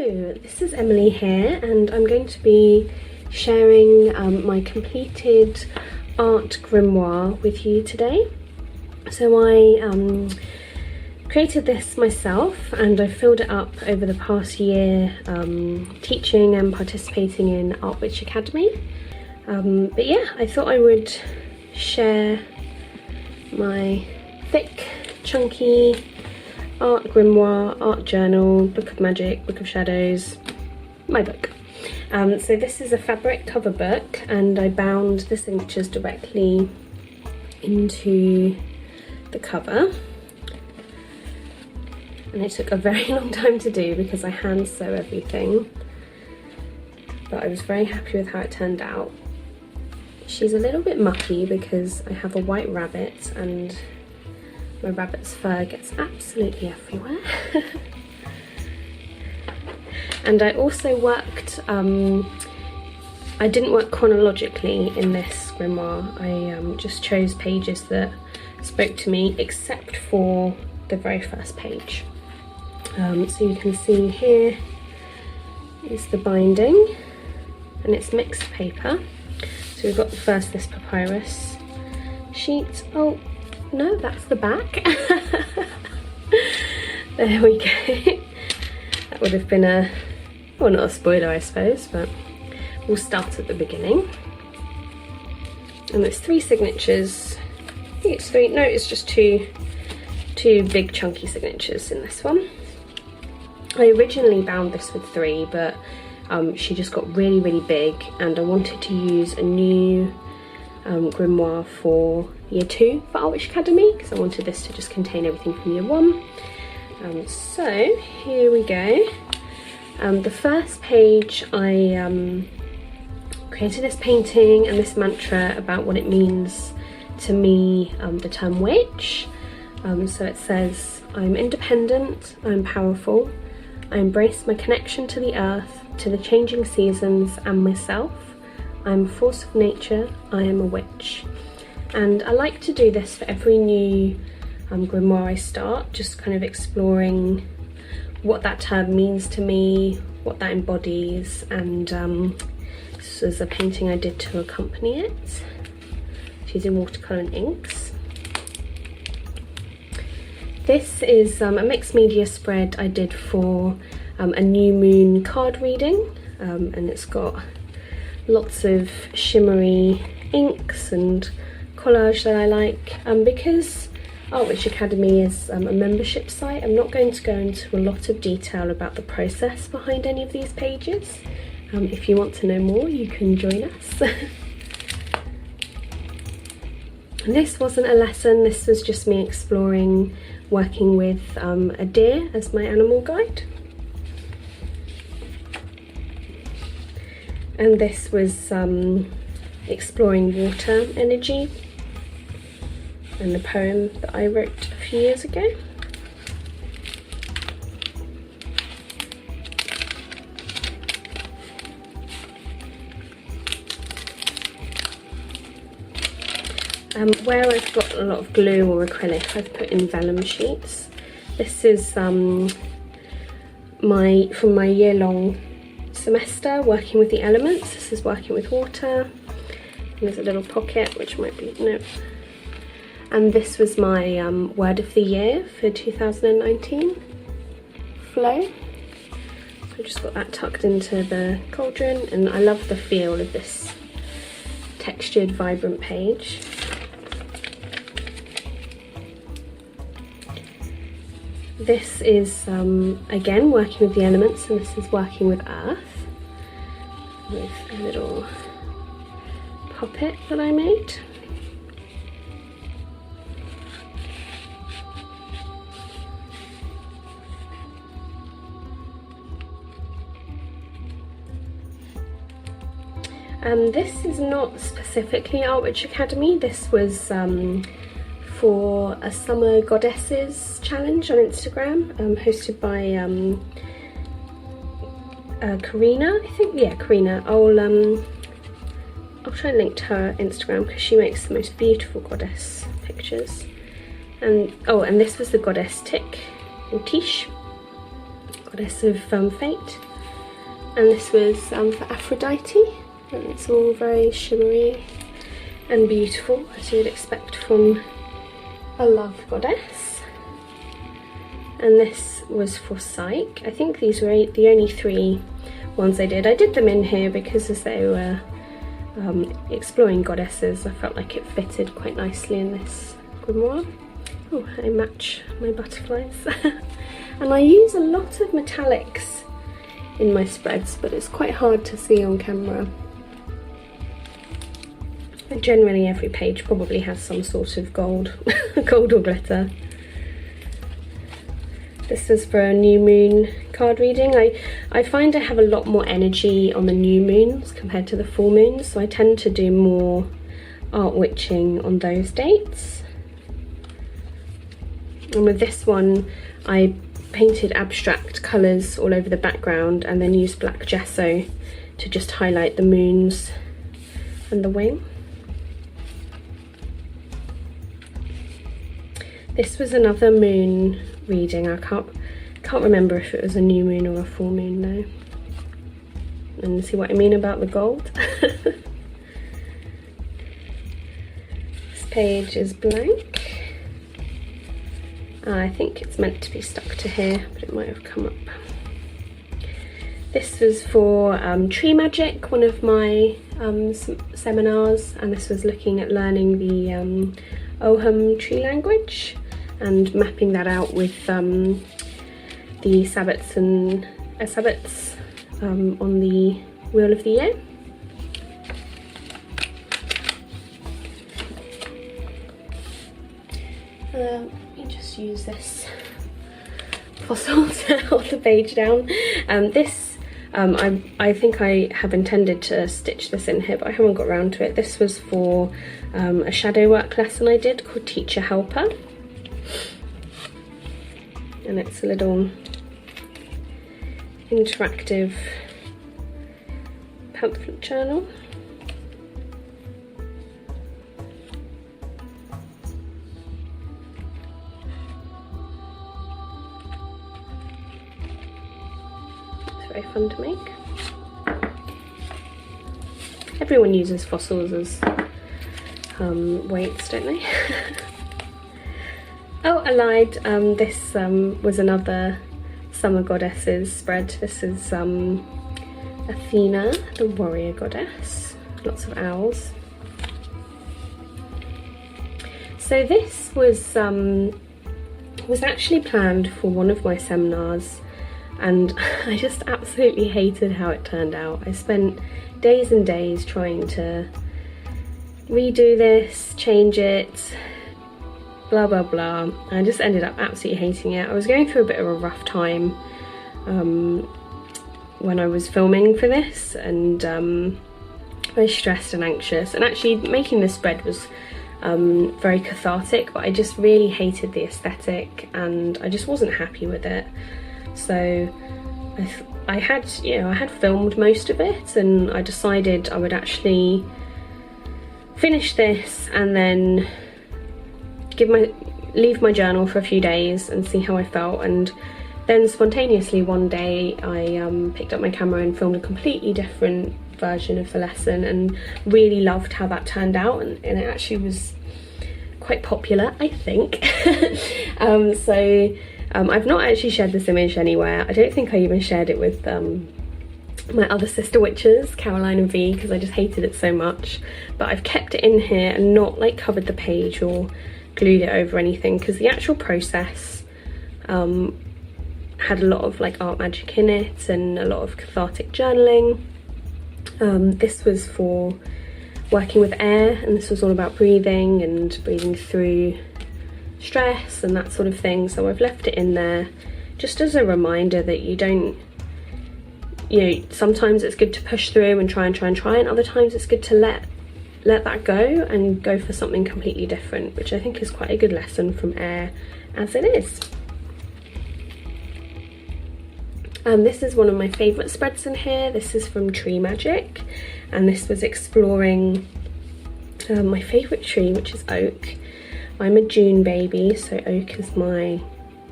Hello, this is Emily here, and I'm going to be sharing my completed art grimoire with you today. So I created this myself, and I filled it up over the past year teaching and participating in Art Witch Academy. But yeah, I thought I would share my thick, chunky art grimoire, art journal, book of magic, book of shadows, my book. So this is a fabric cover book, and I bound the signatures directly into the cover. And it took a very long time to do because I hand sew everything, but I was very happy with how it turned out. She's a little bit mucky because I have a white rabbit and my rabbit's fur gets absolutely everywhere. And I also worked, I didn't work chronologically in this grimoire. I just chose pages that spoke to me, except for the very first page. So you can see here is the binding, and it's mixed paper. So we've got first this papyrus sheet. Oh, no, that's the back. There we go. That would have been a, well, not a spoiler I suppose, but we'll start at the beginning. And there's 3 signatures. I think it's 3, no, it's just two big chunky signatures in this one. I originally bound this with 3, but she just got really, really big, and I wanted to use a new grimoire for year 2 for Art Witch Academy, because I wanted this to just contain everything from year 1. So here we go. The first page I created this painting and this mantra about what it means to me, the term witch. So it says, I'm independent, I'm powerful, I embrace my connection to the earth, to the changing seasons and myself. I'm a force of nature, I am a witch. And I like to do this for every new grimoire I start, just kind of exploring what that term means to me, what that embodies, and this was a painting I did to accompany it, using watercolour and inks. This is a mixed media spread I did for a new moon card reading, and it's got lots of shimmery inks and collage that I like. Because Art Witch Academy is a membership site, I'm not going to go into a lot of detail about the process behind any of these pages. If you want to know more, you can join us. And this wasn't a lesson, this was just me exploring working with a deer as my animal guide. And this was exploring water energy and the poem that I wrote a few years ago. Where I've got a lot of glue or acrylic, I've put in vellum sheets. This is from my year-long semester working with the elements. This is working with water. And there's a little pocket which might be, no. And this was my word of the year for 2019, flow. So I just got that tucked into the cauldron, and I love the feel of this textured, vibrant page. This is again working with the elements, and this is working with earth, with a little puppet that I made. This is not specifically Art Witch Academy. This was for a Summer Goddesses challenge on Instagram, hosted by Karina, I think. Yeah, Karina. I'll try and link to her Instagram because she makes the most beautiful goddess pictures. And oh, and this was the goddess Tick, or Tish, goddess of fate. and this was for Aphrodite, and it's all very shimmery and beautiful, as you would expect from a love goddess. And this was for Psyche. I think these were the only 3 ones I did. I did them in here because as they were exploring goddesses, I felt like it fitted quite nicely in this grimoire. Oh, I match my butterflies. And I use a lot of metallics in my spreads, but it's quite hard to see on camera. But generally every page probably has some sort of gold, gold or glitter. This was for a new moon card reading. I find I have a lot more energy on the new moons compared to the full moons, so I tend to do more art witching on those dates. And with this one, I painted abstract colours all over the background and then used black gesso to just highlight the moons and the wing. This was another moon reading. I can't remember if it was a new moon or a full moon though. And see what I mean about the gold? This page is blank. I think it's meant to be stuck to here, but it might have come up. This was for tree magic, one of my seminars, and this was looking at learning the Oham tree language and mapping that out with the sabbats and sabbats on the Wheel of the Year. Just use this fossil to hold the page down. I think I have intended to stitch this in here, but I haven't got around to it. This was for a shadow work lesson I did called Teacher Helper, and it's a little interactive pamphlet journal. Very fun to make. Everyone uses fossils as weights, don't they? Oh, I lied. This was another summer goddesses spread. This is Athena, the warrior goddess. Lots of owls. So this was actually planned for one of my seminars, and I just absolutely hated how it turned out. I spent days and days trying to redo this, change it, blah blah blah. I just ended up absolutely hating it. I was going through a bit of a rough time when I was filming for this, and very stressed and anxious, and actually making this spread was very cathartic, but I just really hated the aesthetic and I just wasn't happy with it. So I had filmed most of it, and I decided I would actually finish this and then leave my journal for a few days and see how I felt. And then spontaneously one day I picked up my camera and filmed a completely different version of the lesson, and really loved how that turned out, and it actually was quite popular, I think. I've not actually shared this image anywhere. I don't think I even shared it with my other sister witches, Caroline and V, because I just hated it so much. But I've kept it in here and not like covered the page or glued it over anything, because the actual process had a lot of like art magic in it and a lot of cathartic journaling. This was for working with air, and this was all about breathing and breathing through stress and that sort of thing. So I've left it in there just as a reminder that you don't, sometimes it's good to push through and try, and other times it's good to let that go and go for something completely different, which I think is quite a good lesson from air as it is. This is one of my favourite spreads in here. This is from Tree Magic, and this was exploring my favourite tree, which is oak. I'm a June baby, so oak is my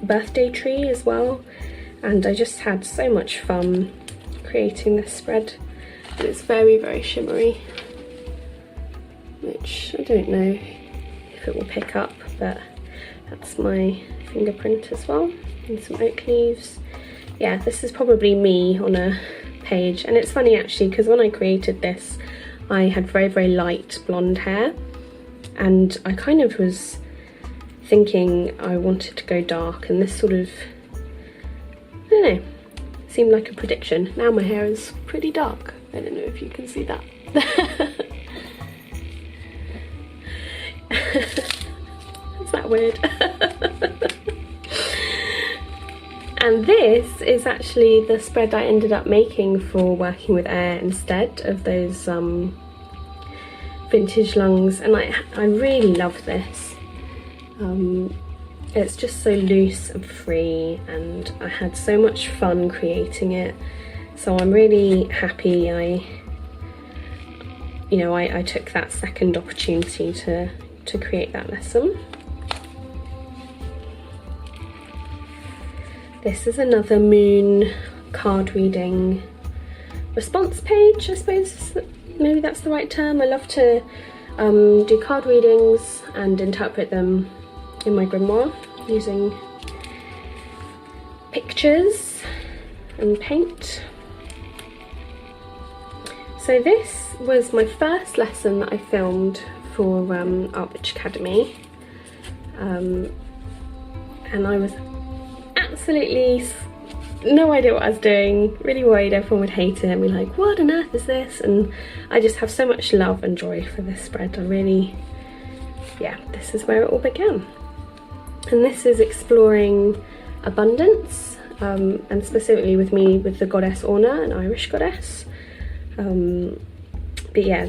birthday tree as well, and I just had so much fun creating this spread. And it's very, very shimmery, which I don't know if it will pick up, but that's my fingerprint as well, and some oak leaves. Yeah, this is probably me on a page, and it's funny actually because when I created this I had very, very light blonde hair, and I kind of was thinking I wanted to go dark, and this sort of, I don't know, seemed like a prediction. Now my hair is pretty dark. I don't know if you can see that. Is that weird? And this is actually the spread I ended up making for working with air instead of those vintage lungs, and I really love this. It's just so loose and free, and I had so much fun creating it, so I'm really happy I took that second opportunity to create that lesson. This is another moon card reading response page, I suppose, maybe that's the right term. I love to do card readings and interpret them in my grimoire using pictures and paint. So this was my first lesson that I filmed for Art Witch Academy, and I was absolutely no idea what I was doing, really worried everyone would hate it and be like, what on earth is this? And I just have so much love and joy for this spread. Yeah, this is where it all began. And this is exploring abundance, and specifically with me with the goddess Orna, an Irish goddess. But yeah,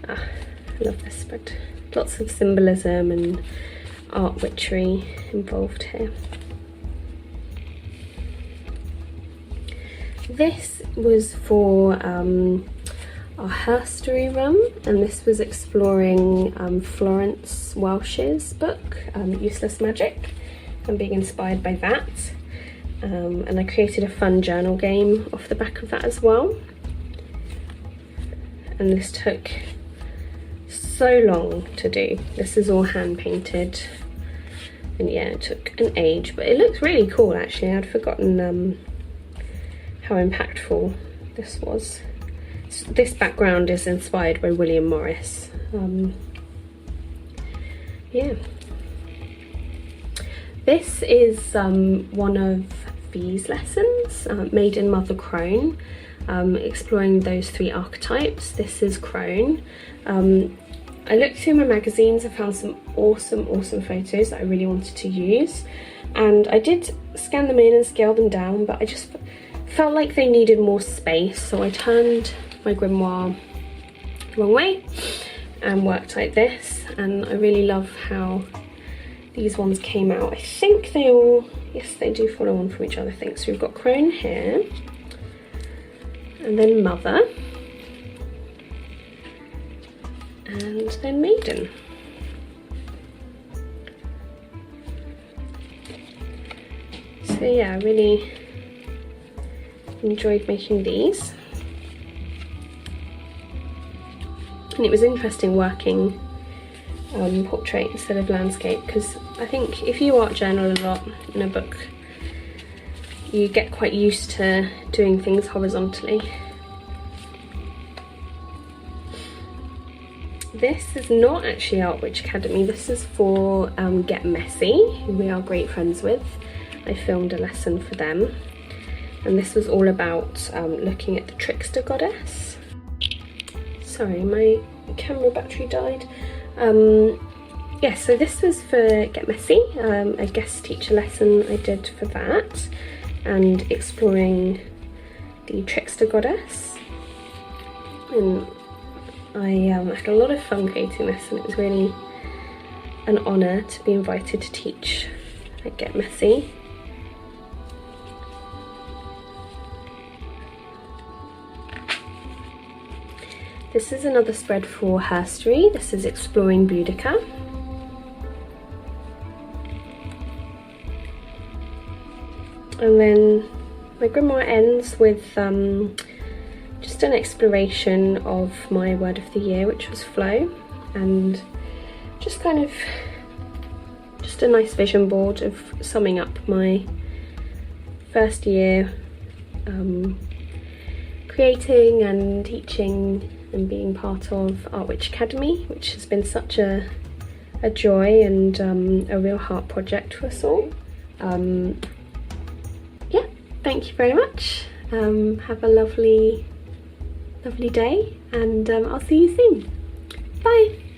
I love this spread. Lots of symbolism and art witchery involved here. This was for our herstory run, and this was exploring Florence Welsh's book, Useless Magic, and being inspired by that. And I created a fun journal game off the back of that as well. And this took so long to do. This is all hand painted, and yeah, it took an age, but it looks really cool actually. I'd forgotten how impactful this was. This background is inspired by William Morris. Yeah. This is one of V's lessons, made in Mother Crone, exploring those 3 archetypes. This is Crone. I looked through my magazines, I found some awesome photos that I really wanted to use, and I did scan them in and scale them down, but I just felt like they needed more space, so I turned my grimoire the wrong way and worked like this, and I really love how these ones came out. I think they all, yes, they do follow on from each other, I think. So we've got Crone here, and then Mother, and then Maiden. So yeah, I really enjoyed making these. And it was interesting working portrait instead of landscape, because I think if you art journal a lot in a book, you get quite used to doing things horizontally. This is not actually Art Witch Academy, this is for Get Messy, who we are great friends with. I filmed a lesson for them, and this was all about looking at the trickster goddess. Sorry, my camera battery died. Yeah, so this was for Get Messy, a guest teacher lesson I did for that, and exploring the trickster goddess. And I had a lot of fun creating this, and it was really an honour to be invited to teach at Get Messy. This is another spread for herstory. This is exploring Boudica. And then my grimoire ends with just an exploration of my word of the year, which was flow, and just kind of just a nice vision board of summing up my first year creating and teaching and being part of Art Witch Academy, which has been such a joy and a real heart project for us all. Yeah, thank you very much. Have a lovely day, and I'll see you soon. Bye.